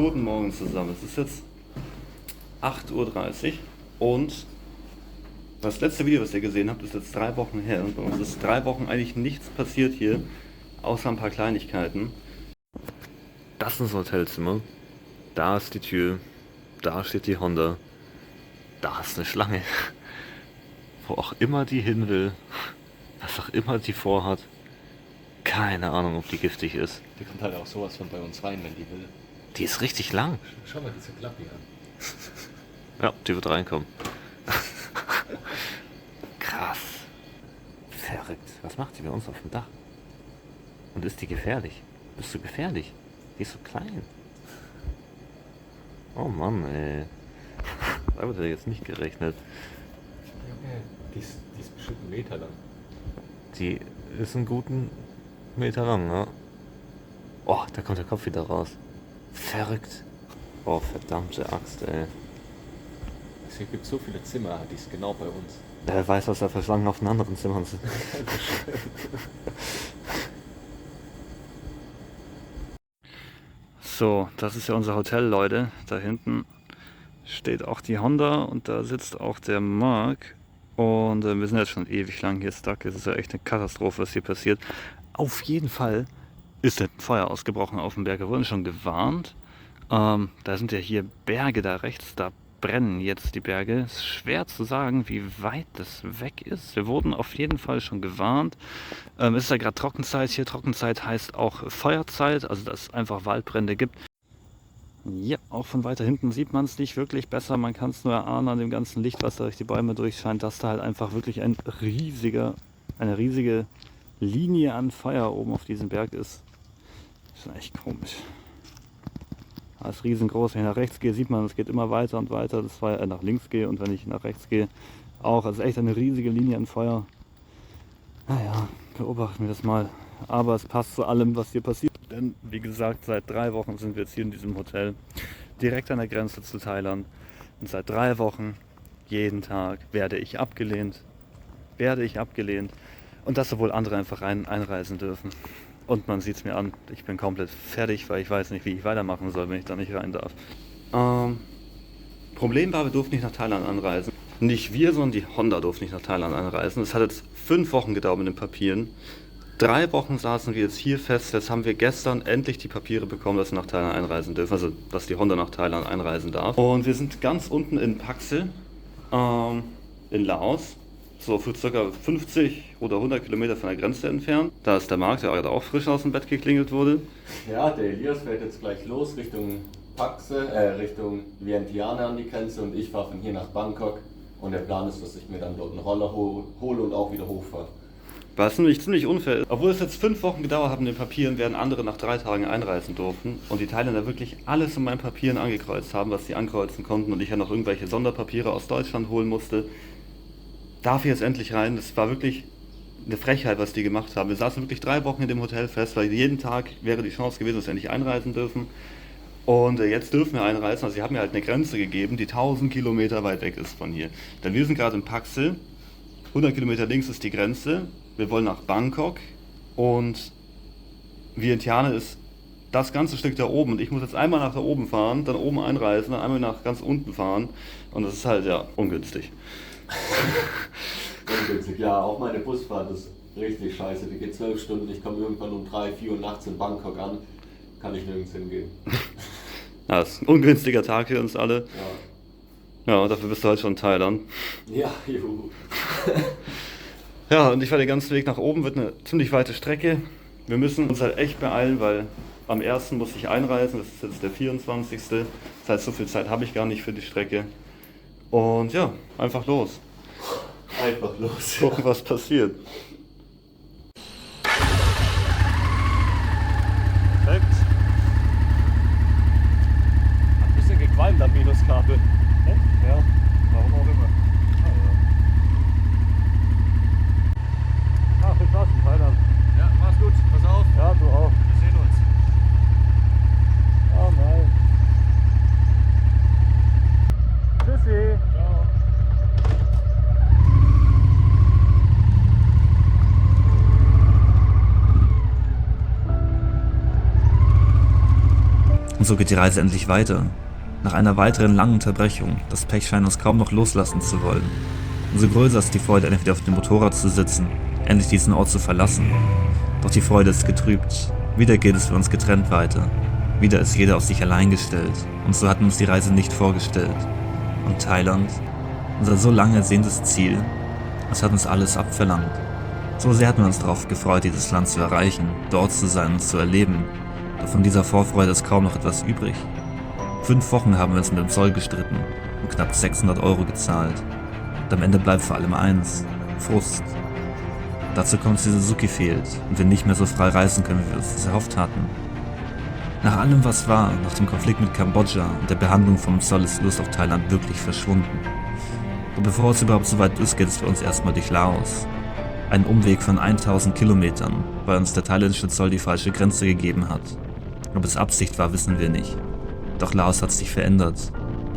Guten Morgen zusammen. Es ist jetzt 8:30 Uhr und das letzte Video, was ihr gesehen habt, ist jetzt 3 Wochen her. Und bei uns ist 3 Wochen eigentlich nichts passiert hier, außer ein paar Kleinigkeiten. Das ist das Hotelzimmer. Da ist die Tür. Da steht die Honda. Da ist eine Schlange. Wo auch immer die hin will. Was auch immer die vorhat. Keine Ahnung, ob die giftig ist. Die kommt halt auch sowas von bei uns rein, wenn die will. Die ist richtig lang. Schau mal diese Klappe an. Ja, die wird reinkommen. Krass. Verrückt. Was macht die bei uns auf dem Dach? Und ist die gefährlich? Bist du gefährlich? Die ist so klein. Oh Mann, ey. Damit hätte ich jetzt nicht gerechnet. Junge, die ist bestimmt 1 Meter lang. Die ist einen guten Meter lang, ja. Oh, da kommt der Kopf wieder raus. Verrückt. Oh, verdammte Axt, ey. Es gibt so viele Zimmer, die ist genau bei uns. Wer weiß, was da für Schlangen auf den anderen Zimmern sind. So, das ist ja unser Hotel, Leute. Da hinten steht auch die Honda und da sitzt auch der Marc. Und wir sind jetzt schon ewig lang hier stuck. Es ist ja echt eine Katastrophe, was hier passiert. Auf jeden Fall ist ein Feuer ausgebrochen auf dem Berg. Wir wurden schon gewarnt. Da sind ja hier Berge da rechts, da brennen jetzt die Berge. Es ist schwer zu sagen, wie weit das weg ist. Wir wurden auf jeden Fall schon gewarnt. Es ist ja gerade Trockenzeit hier. Trockenzeit heißt auch Feuerzeit, also dass es einfach Waldbrände gibt. Ja, auch von weiter hinten sieht man es nicht wirklich besser. Man kann es nur erahnen an dem ganzen Licht, was da durch die Bäume durchscheint, dass da halt einfach wirklich eine riesige Linie an Feuer oben auf diesem Berg ist. Das ist echt komisch. Das ist riesengroß. Wenn ich nach rechts gehe, sieht man, es geht immer weiter und weiter. Das war nach links gehe und wenn ich nach rechts gehe, auch. Also echt eine riesige Linie an Feuer. Naja, beobachten wir das mal. Aber es passt zu allem, was hier passiert. Denn wie gesagt, seit 3 Wochen sind wir jetzt hier in diesem Hotel, direkt an der Grenze zu Thailand. Und seit 3 Wochen, jeden Tag, werde ich abgelehnt. Und dass sowohl andere einfach einreisen dürfen. Und man sieht es mir an, ich bin komplett fertig, weil ich weiß nicht, wie ich weitermachen soll, wenn ich da nicht rein darf. Problem war, wir durften nicht nach Thailand anreisen. Nicht wir, sondern die Honda durfte nicht nach Thailand anreisen. Es hat jetzt 5 Wochen gedauert mit den Papieren. 3 Wochen saßen wir jetzt hier fest. Jetzt haben wir gestern endlich die Papiere bekommen, dass wir nach Thailand einreisen dürfen. Also, dass die Honda nach Thailand einreisen darf. Und wir sind ganz unten in Paxil, in Laos. So für ca. 50 oder 100 Kilometer von der Grenze entfernt. Da ist der Marc, der gerade auch frisch aus dem Bett geklingelt wurde. Ja, der Elias fährt jetzt gleich los Richtung Richtung Vientiane an die Grenze und ich fahre von hier nach Bangkok. Und der Plan ist, dass ich mir dann dort einen Roller hole und auch wieder hochfahre. Was nämlich ziemlich unfair ist. Obwohl es jetzt 5 Wochen gedauert hat mit den Papieren, werden andere nach 3 Tagen einreisen durften. Und die Thailänder wirklich alles in meinen Papieren angekreuzt haben, was sie ankreuzen konnten. Und ich ja noch irgendwelche Sonderpapiere aus Deutschland holen musste. Darf ich jetzt endlich rein? Das war wirklich eine Frechheit, was die gemacht haben. Wir saßen wirklich 3 Wochen in dem Hotel fest, weil jeden Tag wäre die Chance gewesen, dass wir endlich einreisen dürfen. Und jetzt dürfen wir einreisen. Also sie haben mir halt eine Grenze gegeben, die 1000 Kilometer weit weg ist von hier. Denn wir sind gerade in Paxil. 100 Kilometer links ist die Grenze. Wir wollen nach Bangkok. Und Vientiane ist das ganze Stück da oben. Und ich muss jetzt einmal nach da oben fahren, dann oben einreisen, dann einmal nach ganz unten fahren. Und das ist halt ja ungünstig. Ungünstig, ja, auch meine Busfahrt ist richtig scheiße. Die geht 12 Stunden, ich komme irgendwann um 3, 4 Uhr nachts in Bangkok an. Kann ich nirgends hingehen. Ja, das ist ein ungünstiger Tag für uns alle. Ja. Ja, dafür bist du halt schon in Thailand. Ja, juhu. Ja, und ich fahre den ganzen Weg nach oben, wird eine ziemlich weite Strecke. Wir müssen uns halt echt beeilen, weil am 1. muss ich einreisen, das ist jetzt der 24. Das heißt, so viel Zeit habe ich gar nicht für die Strecke. Und ja, einfach los. Einfach los. Gucken, was passiert. Perfekt. Hat ein bisschen gequalmt am Minuskabel. Ja, warum auch immer. Ah, viel Spaß in Thailand. Ja, mach's gut, pass auf. Ja, du auch. Wir sehen uns. Oh nein. Tschüssi. Ciao. so geht die Reise endlich weiter. Nach einer weiteren langen Unterbrechung, das Pech scheint uns kaum noch loslassen zu wollen. Umso größer ist die Freude, endlich wieder auf dem Motorrad zu sitzen, endlich diesen Ort zu verlassen. Doch die Freude ist getrübt. Wieder geht es für uns getrennt weiter. Wieder ist jeder auf sich allein gestellt. Und so hatten wir uns die Reise nicht vorgestellt. Und Thailand, unser so lange ersehntes Ziel, es hat uns alles abverlangt. So sehr hatten wir uns darauf gefreut, dieses Land zu erreichen, dort zu sein und zu erleben. Doch von dieser Vorfreude ist kaum noch etwas übrig. 5 Wochen haben wir uns mit dem Zoll gestritten und knapp 600 € gezahlt. Und am Ende bleibt vor allem eins: Frust. Dazu kommt, dass die Suzuki fehlt und wir nicht mehr so frei reisen können, wie wir uns das erhofft hatten. Nach allem, was war, nach dem Konflikt mit Kambodscha und der Behandlung vom Zoll, ist Lust auf Thailand wirklich verschwunden. Doch bevor es überhaupt so weit ist, geht es für uns erstmal durch Laos. Ein Umweg von 1000 Kilometern, weil uns der thailändische Zoll die falsche Grenze gegeben hat. Ob es Absicht war, wissen wir nicht. Doch Laos hat sich verändert.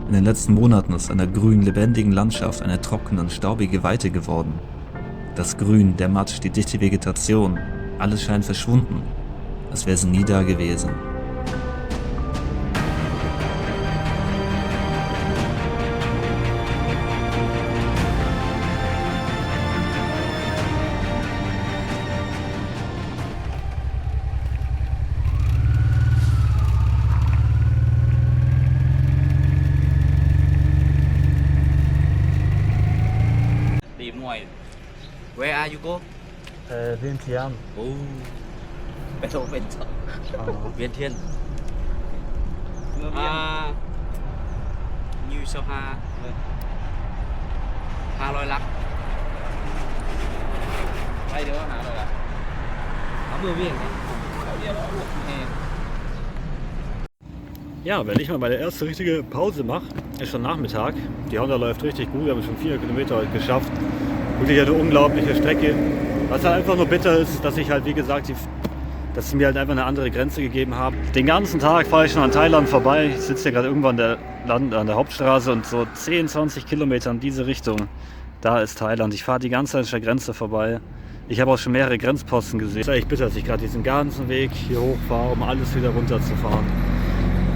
In den letzten Monaten ist einer grünen, lebendigen Landschaft eine trockene, staubige Weite geworden. Das Grün, der Matsch, die dichte Vegetation, alles scheint verschwunden, als wäre sie nie da gewesen. Where are you go? Vientiane. Oh, betul betul. Vientiane. Như sao ha? 500 lắc. Đây nữa hả rồi ạ? 80 viên. Ja, wenn ich mal meine erste richtige Pause mache, ist schon Nachmittag. Die Honda läuft richtig gut, wir haben schon 4 Kilometer heute geschafft. Wirklich eine unglaubliche Strecke. Was halt einfach nur bitter ist, dass ich halt, wie gesagt, dass sie mir halt einfach eine andere Grenze gegeben haben. Den ganzen Tag fahre ich schon an Thailand vorbei. Ich sitze hier gerade irgendwann an der Hauptstraße und so 10, 20 Kilometer in diese Richtung, da ist Thailand. Ich fahre die ganze Zeit an der Grenze vorbei. Ich habe auch schon mehrere Grenzposten gesehen. Es ist echt bitter, dass ich gerade diesen ganzen Weg hier hochfahre, um alles wieder runterzufahren.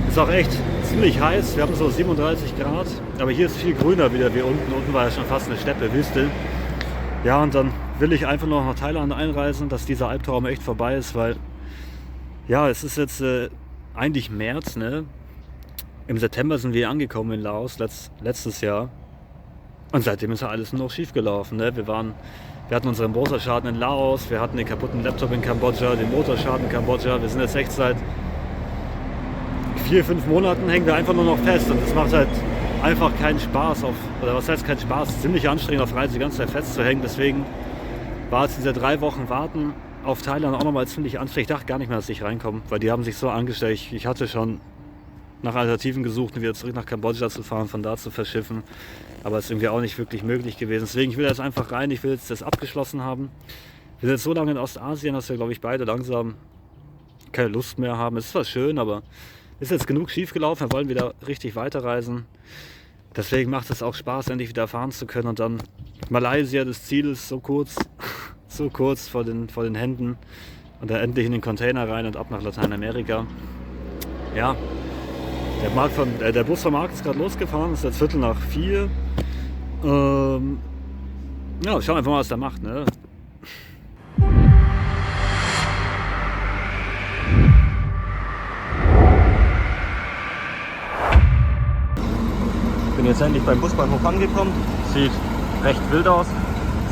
Ist auch echt ziemlich heiß. Wir haben so 37 Grad, aber hier ist viel grüner wieder wie unten. Unten war ja schon fast eine Steppe, Wüste. Ja, und dann will ich einfach noch nach Thailand einreisen, dass dieser Albtraum echt vorbei ist, weil ja, es ist jetzt eigentlich März, ne? Im September sind wir angekommen in Laos, letztes Jahr. Und seitdem ist ja alles nur noch schief gelaufen, ne? Wir hatten unseren Motorschaden in Laos, wir hatten den kaputten Laptop in Kambodscha, den Motorschaden in Kambodscha. Wir sind jetzt echt seit 4, 5 Monaten hängen wir einfach nur noch fest und das macht halt einfach keinen Spaß oder was heißt kein Spaß, es ist ziemlich anstrengend auf Reise die ganze Zeit festzuhängen, deswegen war es diese 3 Wochen Warten auf Thailand auch nochmal ziemlich anstrengend. Ich dachte gar nicht mehr, dass ich reinkomme, weil die haben sich so angestellt, ich hatte schon nach Alternativen gesucht, wieder zurück nach Kambodscha zu fahren, von da zu verschiffen, aber es ist irgendwie auch nicht wirklich möglich gewesen, deswegen ich will jetzt einfach rein, ich will jetzt das abgeschlossen haben. Wir sind jetzt so lange in Ostasien, dass wir glaube ich beide langsam keine Lust mehr haben. Es ist zwar schön, aber ist jetzt genug schief gelaufen, wir wollen wieder richtig weiterreisen. Deswegen macht es auch Spaß, endlich wieder fahren zu können. Und dann Malaysia, das Ziel ist so kurz vor den Händen. Und dann endlich in den Container rein und ab nach Lateinamerika. Ja, der Bus vom Markt ist gerade losgefahren, es ist jetzt 3:45. Ja, schauen wir einfach mal, was der macht, ne? Ich bin jetzt endlich beim Busbahnhof angekommen. Sieht recht wild aus,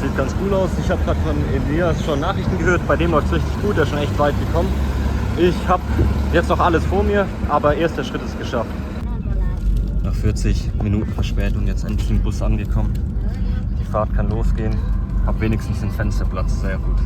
sieht ganz cool aus. Ich habe gerade von Elias schon Nachrichten gehört, bei dem läuft es richtig gut, der ist schon echt weit gekommen. Ich habe jetzt noch alles vor mir, aber erster Schritt ist geschafft. Nach 40 Minuten Verspätung jetzt endlich im Bus angekommen. Die Fahrt kann losgehen, habe wenigstens den Fensterplatz, sehr gut.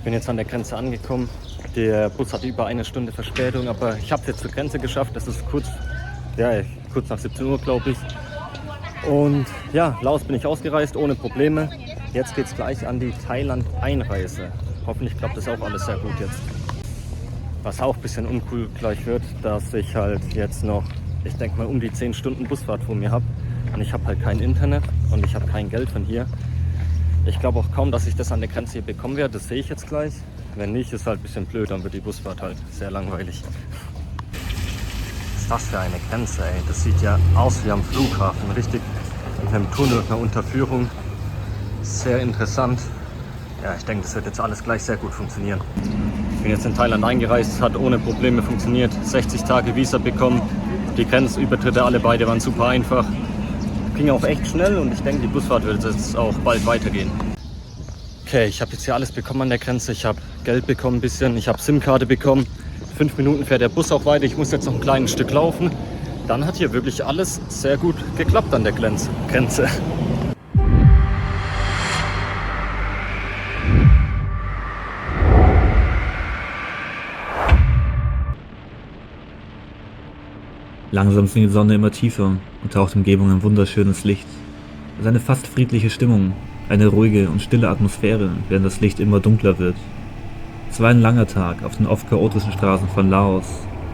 bin jetzt an der Grenze angekommen. Der Bus hat über eine Stunde Verspätung, aber ich habe es jetzt zur Grenze geschafft. Das ist kurz nach 17 Uhr, glaube ich. Und ja, Laos bin ich ausgereist, ohne Probleme. Jetzt geht es gleich an die Thailand-Einreise. Hoffentlich klappt das auch alles sehr gut jetzt. Was auch ein bisschen uncool gleich wird, dass ich halt jetzt noch, ich denke mal, um die 10 Stunden Busfahrt vor mir habe. Und ich habe halt kein Internet und ich habe kein Geld von hier. Ich glaube auch kaum, dass ich das an der Grenze hier bekommen werde. Das sehe ich jetzt gleich. Wenn nicht, ist halt ein bisschen blöd, dann wird die Busfahrt halt sehr langweilig. Was ist das für eine Grenze, ey? Das sieht ja aus wie am Flughafen. Richtig mit einem Tunnel, einer Unterführung. Sehr interessant. Ja, ich denke, das wird jetzt alles gleich sehr gut funktionieren. Ich bin jetzt in Thailand eingereist, es hat ohne Probleme funktioniert. 60 Tage Visa bekommen. Die Grenzübertritte, alle beide waren super einfach. Ging auch echt schnell und ich denke, die Busfahrt wird jetzt auch bald weitergehen. Okay, ich habe jetzt hier alles bekommen an der Grenze. Ich habe Geld bekommen ein bisschen, ich habe SIM-Karte bekommen. 5 Minuten fährt der Bus auch weiter. Ich muss jetzt noch ein kleines Stück laufen. Dann hat hier wirklich alles sehr gut geklappt an der Grenze. Langsam sinkt die Sonne immer tiefer und taucht die Umgebung in wunderschönes Licht. Es ist eine fast friedliche Stimmung, eine ruhige und stille Atmosphäre, während das Licht immer dunkler wird. Es war ein langer Tag auf den oft chaotischen Straßen von Laos.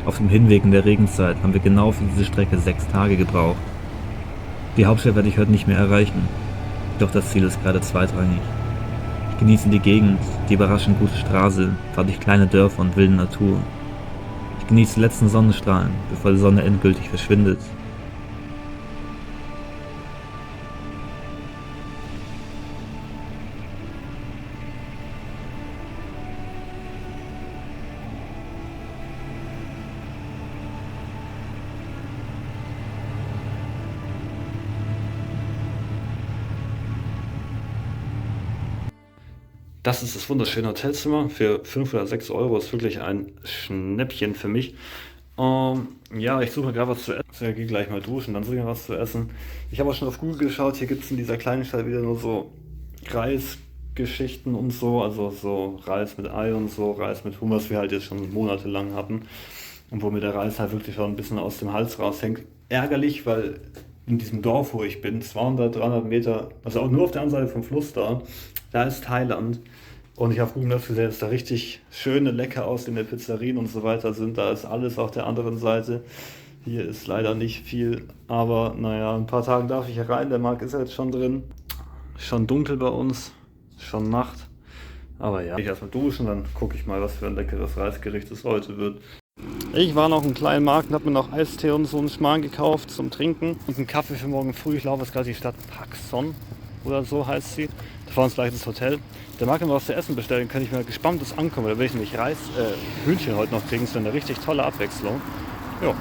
Auf dem Hinweg in der Regenzeit haben wir genau für diese Strecke 6 Tage gebraucht. Die Hauptstadt werde ich heute nicht mehr erreichen, doch das Ziel ist gerade zweitrangig. Ich genieße die Gegend, die überraschend gute Straße, fahre durch kleine Dörfer und wilde Natur. Ich genieße die letzten Sonnenstrahlen, bevor die Sonne endgültig verschwindet. Das ist das wunderschöne Hotelzimmer. Für 5 oder 6 Euro ist wirklich ein Schnäppchen für mich. Ja, ich suche gerade was zu essen. Ich gehe gleich mal duschen, dann suche ich was zu essen. Ich habe auch schon auf Google geschaut. Hier gibt es in dieser kleinen Stadt wieder nur so Reisgeschichten und so. Also so Reis mit Ei und so, Reis mit Hummus, was wir halt jetzt schon monatelang hatten. Und wo mir der Reis halt wirklich schon ein bisschen aus dem Hals raushängt. Ärgerlich, weil in diesem Dorf, wo ich bin, 200, 300 Meter, also auch nur auf der anderen Seite vom Fluss da ist Thailand. Und ich habe Google Maps gesehen, dass da richtig schöne, lecker aussehende Pizzerien und so weiter sind. Da ist alles auf der anderen Seite. Hier ist leider nicht viel, aber naja, ein paar Tagen darf ich hier rein. Der Markt ist ja jetzt schon drin. Schon dunkel bei uns, schon Nacht. Aber ja, ich erstmal duschen, dann gucke ich mal, was für ein leckeres Reisgericht es heute wird. Ich war noch im kleinen Markt und habe mir noch Eistee und so einen Schmarrn gekauft zum Trinken. Und einen Kaffee für morgen früh. Ich laufe jetzt gerade die Stadt Pak Son oder so heißt sie. Da fahren uns gleich ins Hotel. Der mag mir was zu essen bestellen, kann ich mir gespannt das ankommen. Da werde ich nämlich Hühnchen heute noch kriegen. Das ist eine richtig tolle Abwechslung. Ja.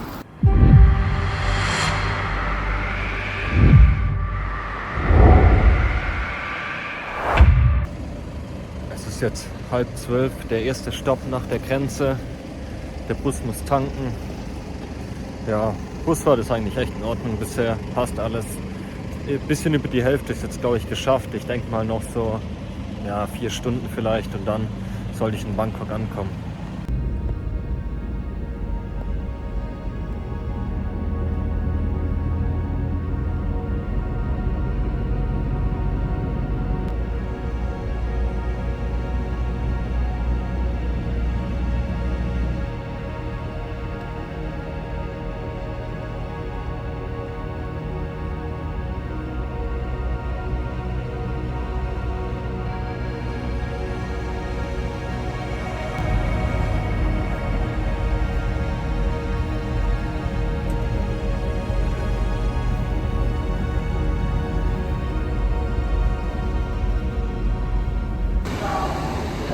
Es ist jetzt 11:30, der erste Stopp nach der Grenze. Der Bus muss tanken. Ja, Busfahrt ist eigentlich echt in Ordnung bisher, passt alles. Ein bisschen über die Hälfte ist jetzt, glaube ich, geschafft. Ich denke mal noch so 4 Stunden vielleicht und dann sollte ich in Bangkok ankommen.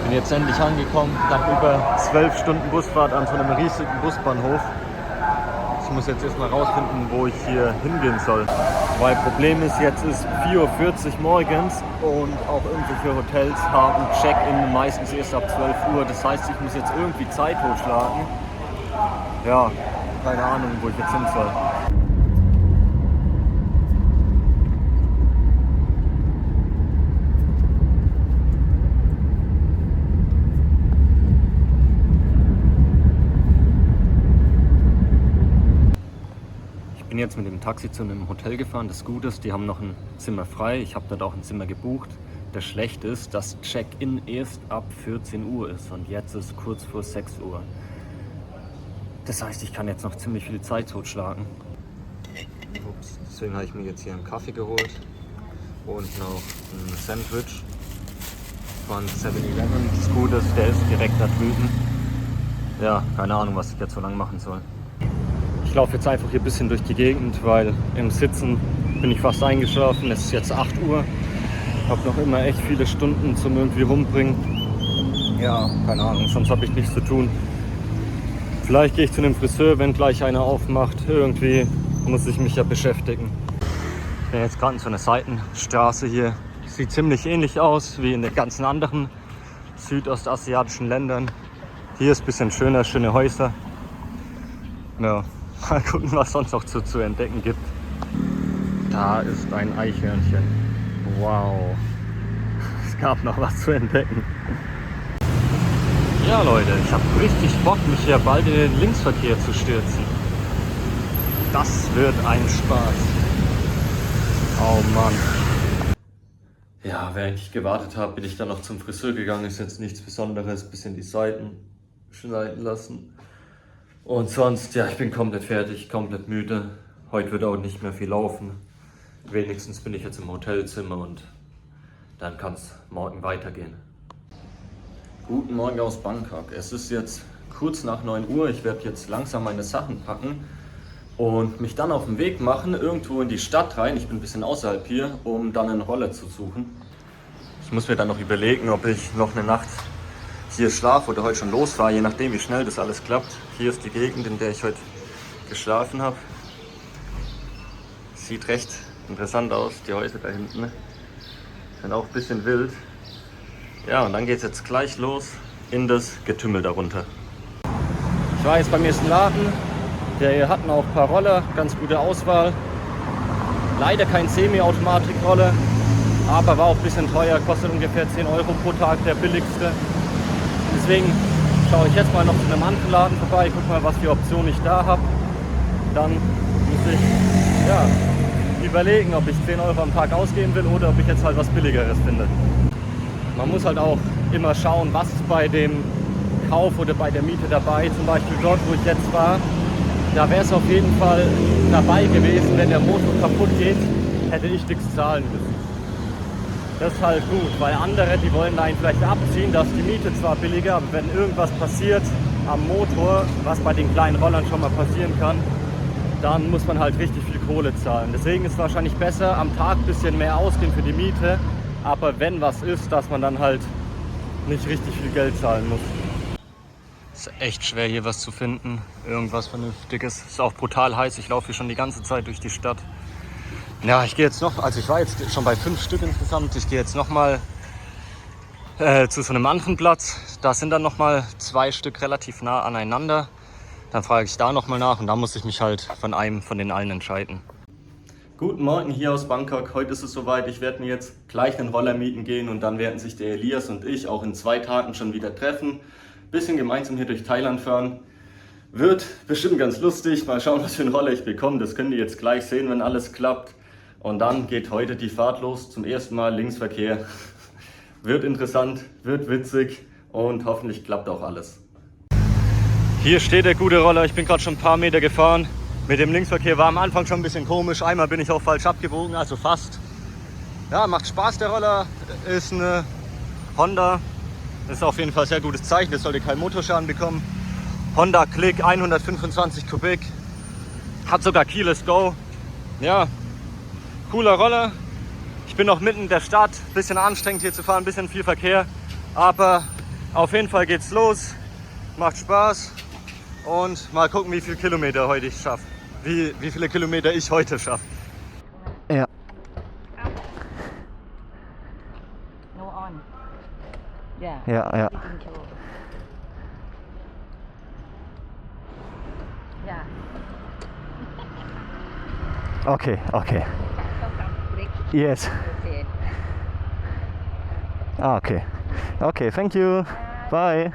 Bin jetzt endlich angekommen, nach über 12 Stunden Busfahrt an so einem riesigen Busbahnhof. Ich muss jetzt erstmal rausfinden, wo ich hier hingehen soll. Weil Problem ist, jetzt ist 4:40 Uhr morgens und auch irgendwelche Hotels haben Check-in meistens erst ab 12 Uhr. Das heißt, ich muss jetzt irgendwie Zeit hochschlagen. Ja, keine Ahnung, wo ich jetzt hin soll. Bin jetzt mit dem Taxi zu einem Hotel gefahren. Das Gute ist, die haben noch ein Zimmer frei. Ich habe dort auch ein Zimmer gebucht. Das Schlechte ist, dass Check-in erst ab 14 Uhr ist und jetzt ist kurz vor 6 Uhr. Das heißt, ich kann jetzt noch ziemlich viel Zeit totschlagen. Ups, deswegen habe ich mir jetzt hier einen Kaffee geholt und noch ein Sandwich von 7-Eleven. Das Gute ist, der ist direkt da drüben. Ja, keine Ahnung, was ich jetzt so lange machen soll. Ich laufe jetzt einfach hier ein bisschen durch die Gegend, weil im Sitzen bin ich fast eingeschlafen. Es ist jetzt 8 Uhr. Ich habe noch immer echt viele Stunden zum irgendwie rumbringen. Ja, keine Ahnung, sonst habe ich nichts zu tun. Vielleicht gehe ich zu einem Friseur, wenn gleich einer aufmacht. Irgendwie muss ich mich ja beschäftigen. Ich bin jetzt gerade in so einer Seitenstraße hier. Sieht ziemlich ähnlich aus wie in den ganzen anderen südostasiatischen Ländern. Hier ist ein bisschen schöner, schöne Häuser. Ja, mal gucken, was sonst noch zu entdecken gibt. Da ist ein Eichhörnchen. Wow. Es gab noch was zu entdecken. Ja Leute, ich habe richtig Bock, mich hier bald in den Linksverkehr zu stürzen. Das wird ein Spaß. Oh Mann. Ja, während ich gewartet habe, bin ich dann noch zum Friseur gegangen. Ist jetzt nichts Besonderes. Bisschen die Seiten schneiden lassen. Und sonst, ja, ich bin komplett fertig, komplett müde. Heute wird auch nicht mehr viel laufen. Wenigstens bin ich jetzt im Hotelzimmer und dann kann es morgen weitergehen. Guten Morgen aus Bangkok. Es ist jetzt kurz nach 9 Uhr. Ich werde jetzt langsam meine Sachen packen und mich dann auf den Weg machen, irgendwo in die Stadt rein. Ich bin ein bisschen außerhalb hier, um dann einen Roller zu suchen. Ich muss mir dann noch überlegen, ob ich noch eine Nacht hier schlafe oder heute schon losfahre, je nachdem wie schnell das alles klappt. Hier ist die Gegend, in der ich heute geschlafen habe. Sieht recht interessant aus, die Häuser da hinten. Sind auch ein bisschen wild. Ja, und dann geht es jetzt gleich los in das Getümmel darunter. Ich war jetzt beim ersten Laden. Der hier hatten auch ein paar Roller, ganz gute Auswahl. Leider kein Semi-Automatik-Roller, aber war auch ein bisschen teuer, kostet ungefähr 10 Euro pro Tag, der billigste. Deswegen schaue ich jetzt mal noch zu einem anderen Laden vorbei, guck mal, was für Optionen ich da habe. Dann muss ich überlegen, ob ich 10 Euro am Tag ausgeben will oder ob ich jetzt halt was Billigeres finde. Man muss halt auch immer schauen, was ist bei dem Kauf oder bei der Miete dabei. Zum Beispiel dort, wo ich jetzt war, da wäre es auf jeden Fall dabei gewesen, wenn der Motor kaputt geht, hätte ich nichts zahlen müssen. Das ist halt gut, weil andere, die wollen einen vielleicht abziehen, dass die Miete zwar billiger, aber wenn irgendwas passiert am Motor, was bei den kleinen Rollern schon mal passieren kann, dann muss man halt richtig viel Kohle zahlen. Deswegen ist es wahrscheinlich besser, am Tag ein bisschen mehr ausgeben für die Miete, aber wenn was ist, dass man dann halt nicht richtig viel Geld zahlen muss. Es ist echt schwer hier was zu finden, irgendwas Vernünftiges. Es ist auch brutal heiß, ich laufe hier schon die ganze Zeit durch die Stadt. Ja, ich gehe jetzt noch, also ich war jetzt schon bei 5 Stück insgesamt, ich gehe jetzt nochmal zu so einem anderen Platz. Da sind dann nochmal 2 Stück relativ nah aneinander. Dann frage ich da nochmal nach und dann muss ich mich halt von einem von den allen entscheiden. Guten Morgen hier aus Bangkok. Heute ist es soweit. Ich werde mir jetzt gleich einen Roller mieten gehen und dann werden sich der Elias und ich auch in 2 Tagen schon wieder treffen. Bisschen gemeinsam hier durch Thailand fahren. Wird bestimmt ganz lustig. Mal schauen, was für einen Roller ich bekomme. Das könnt ihr jetzt gleich sehen, wenn alles klappt. Und dann geht heute die Fahrt los. Zum ersten Mal Linksverkehr. Wird interessant, wird witzig und hoffentlich klappt auch alles. Hier steht der gute Roller. Ich bin gerade schon ein paar Meter gefahren. Mit dem Linksverkehr war am Anfang schon ein bisschen komisch. Einmal bin ich auch falsch abgebogen, also fast. Ja, macht Spaß der Roller. Ist eine Honda. Das ist auf jeden Fall ein sehr gutes Zeichen. Das sollte keinen Motorschaden bekommen. Honda Click 125 Kubik. Hat sogar Keyless Go. Ja, cooler Roller. Ich bin noch mitten in der Stadt. Bisschen anstrengend hier zu fahren, bisschen viel Verkehr. Aber auf jeden Fall geht's los. Macht Spaß. Und mal gucken, wie viele Kilometer heute ich schaffe. Wie viele Kilometer ich heute schaffe. Ja. No on. Yeah. Ja. Yeah. Okay. Yes. Okay. Okay, thank you. Bye.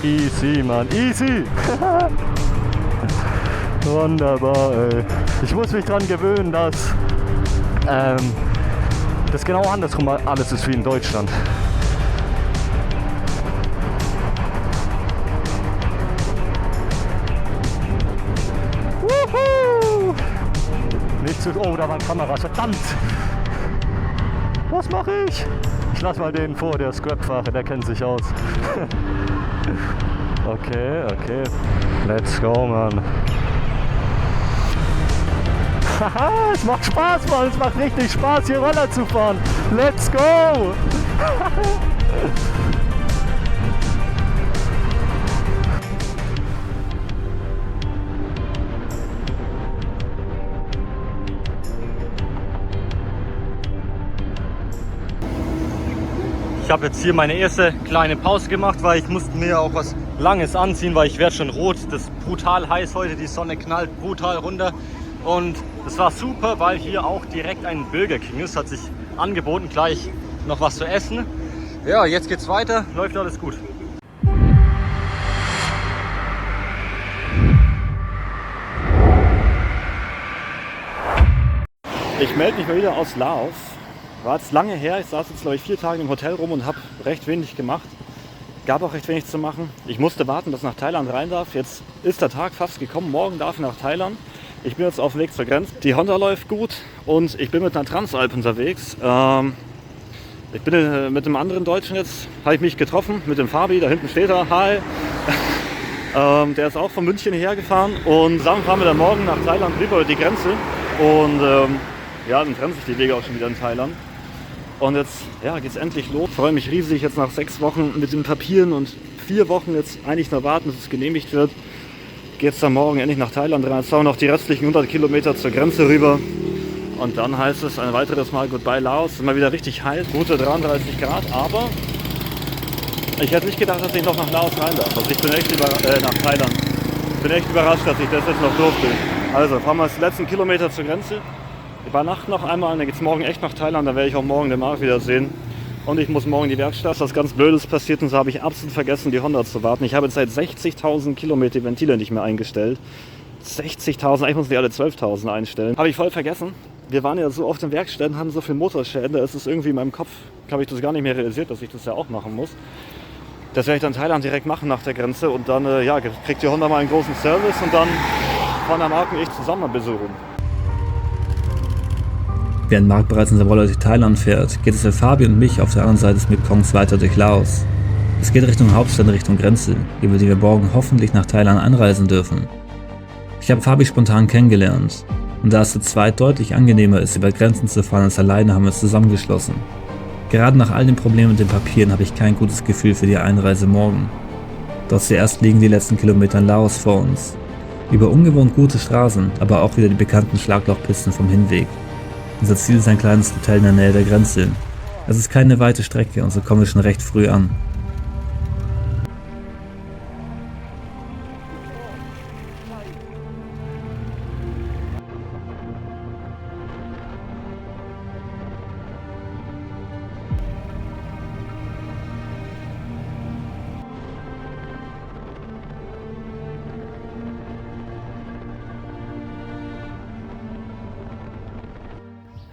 Easy, Mann, easy. Wunderbar, ey. Ich muss mich dran gewöhnen, dass das genau andersrum alles ist wie in Deutschland. Wuhu! Nicht zu... Oh, da waren Kameras, verdammt! Was mache ich? Ich lass mal den vor, der Scrap-Fahrer, der kennt sich aus. Okay, okay. Let's go, Mann. Haha, es macht Spaß, Mann. Es macht richtig Spaß, hier Roller zu fahren. Let's go! Ich habe jetzt hier meine erste kleine Pause gemacht, weil ich musste mir auch was Langes anziehen, weil ich werde schon rot. Das ist brutal heiß heute, die Sonne knallt brutal runter. Und es war super, weil hier auch direkt ein Burger King ist. Hat sich angeboten, gleich noch was zu essen. Ja, jetzt geht's weiter, läuft alles gut. Ich melde mich mal wieder aus Laos. War jetzt lange her, ich saß jetzt glaube ich 4 Tage im Hotel rum und habe recht wenig gemacht. Gab auch recht wenig zu machen. Ich musste warten, dass ich nach Thailand rein darf. Jetzt ist der Tag fast gekommen, morgen darf ich nach Thailand. Ich bin jetzt auf dem Weg zur Grenze. Die Honda läuft gut und ich bin mit einer Transalp unterwegs. Ich bin mit einem anderen Deutschen jetzt, habe ich mich getroffen, mit dem Fabi, da hinten steht er, hi. Der ist auch von München hierher gefahren und zusammen fahren wir dann morgen nach Thailand rüber über die Grenze. Und ja, dann trennen sich die Wege auch schon wieder in Thailand. Und jetzt ja, geht es endlich los. Ich freue mich riesig, jetzt nach 6 Wochen mit den Papieren und 4 Wochen jetzt eigentlich noch warten, bis es genehmigt wird. Geht es dann morgen endlich nach Thailand rein. Jetzt fahren wir noch die restlichen 100 Kilometer zur Grenze rüber. Und dann heißt es ein weiteres Mal Goodbye Laos. Ist mal wieder richtig heiß, gute 33 Grad. Aber ich hätte nicht gedacht, dass ich noch nach Laos rein darf. Also ich bin echt nach Thailand. Ich bin echt überrascht, dass ich das jetzt noch durfte. Also fahren wir jetzt die letzten Kilometer zur Grenze. Übernachten noch einmal, dann geht es morgen echt nach Thailand, dann werde ich auch morgen den Markt wiedersehen. Und ich muss morgen in die Werkstatt, was ganz Blödes passiert und so habe ich absolut vergessen, die Honda zu warten. Ich habe jetzt seit 60.000 Kilometer die Ventile nicht mehr eingestellt. 60.000, eigentlich muss ich die alle 12.000 einstellen. Habe ich voll vergessen. Wir waren ja so oft in Werkstätten, hatten so viel Motorschäden, da ist es irgendwie in meinem Kopf, habe ich das gar nicht mehr realisiert, dass ich das ja auch machen muss. Das werde ich dann in Thailand direkt machen nach der Grenze und dann ja, kriegt die Honda mal einen großen Service und dann fahren der Marc und ich zusammen mal besuchen. Während Marc bereits in der Roller durch Thailand fährt, geht es für Fabi und mich auf der anderen Seite des Mekongs weiter durch Laos. Es geht Richtung Hauptstadt, Richtung Grenze, über die wir morgen hoffentlich nach Thailand einreisen dürfen. Ich habe Fabi spontan kennengelernt und da es zu zweit deutlich angenehmer ist, über Grenzen zu fahren als alleine, haben wir uns zusammengeschlossen. Gerade nach all den Problemen mit den Papieren habe ich kein gutes Gefühl für die Einreise morgen. Doch zuerst liegen die letzten Kilometer in Laos vor uns. Über ungewohnt gute Straßen, aber auch wieder die bekannten Schlaglochpisten vom Hinweg. Unser Ziel ist ein kleines Hotel in der Nähe der Grenze. Es ist keine weite Strecke und so kommen wir schon recht früh an.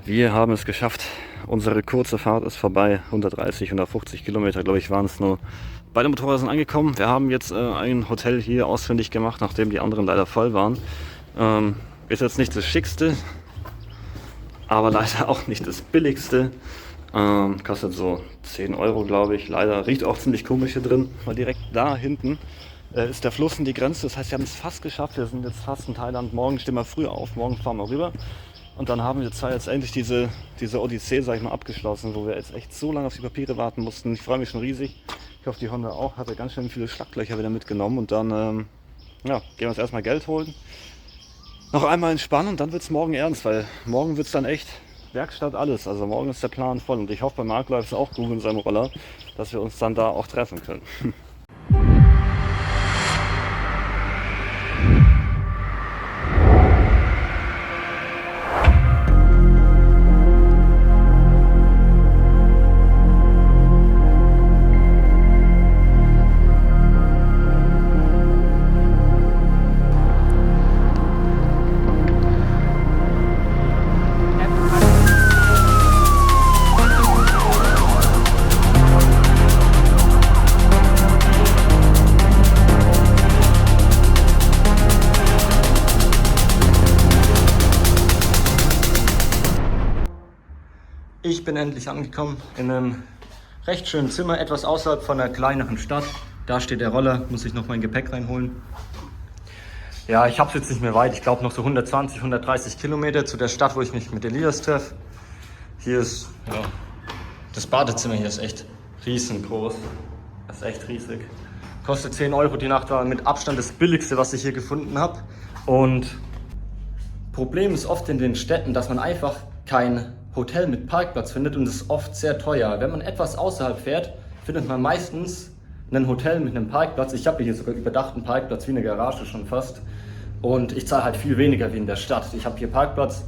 Wir haben es geschafft. Unsere kurze Fahrt ist vorbei. 130, 150 Kilometer, glaube ich, waren es nur. Beide Motorräder sind angekommen. Wir haben jetzt ein Hotel hier ausfindig gemacht, nachdem die anderen leider voll waren. Ist jetzt nicht das Schickste, aber leider auch nicht das Billigste. Kostet so 10 Euro, glaube ich. Leider riecht auch ziemlich komisch hier drin, weil direkt da hinten ist der Fluss und die Grenze. Das heißt, wir haben es fast geschafft. Wir sind jetzt fast in Thailand. Morgen stehen wir früh auf. Morgen fahren wir rüber. Und dann haben wir jetzt endlich diese Odyssee, sag ich mal, abgeschlossen, wo wir jetzt echt so lange auf die Papiere warten mussten. Ich freue mich schon riesig. Ich hoffe, die Honda auch. Hatte ganz schön viele Schlaglöcher wieder mitgenommen. Und dann ja, gehen wir uns erstmal Geld holen. Noch einmal entspannen und dann wird es morgen ernst, weil morgen wird es dann echt Werkstatt alles. Also morgen ist der Plan voll. Und ich hoffe, bei Marc läuft es auch gut in seinem Roller, dass wir uns dann da auch treffen können. Ich bin endlich angekommen in einem recht schönen Zimmer, etwas außerhalb von einer kleineren Stadt. Da steht der Roller, muss ich noch mein Gepäck reinholen. Ja, ich habe es jetzt nicht mehr weit. Ich glaube noch so 120, 130 Kilometer zu der Stadt, wo ich mich mit Elias treffe. Hier ist, ja, das Badezimmer hier ist echt riesengroß. Das ist echt riesig. Kostet 10 Euro die Nacht, war mit Abstand das billigste, was ich hier gefunden habe. Und Problem ist oft in den Städten, dass man einfach kein Hotel mit Parkplatz findet und es ist oft sehr teuer. Wenn man etwas außerhalb fährt, findet man meistens ein Hotel mit einem Parkplatz. Ich habe hier sogar überdachten Parkplatz wie eine Garage schon fast. Und ich zahle halt viel weniger wie in der Stadt. Ich habe hier Parkplatz,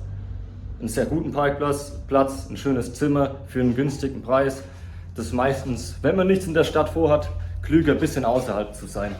einen sehr guten Parkplatz, ein schönes Zimmer für einen günstigen Preis. Das ist meistens, wenn man nichts in der Stadt vorhat, klüger ein bisschen außerhalb zu sein.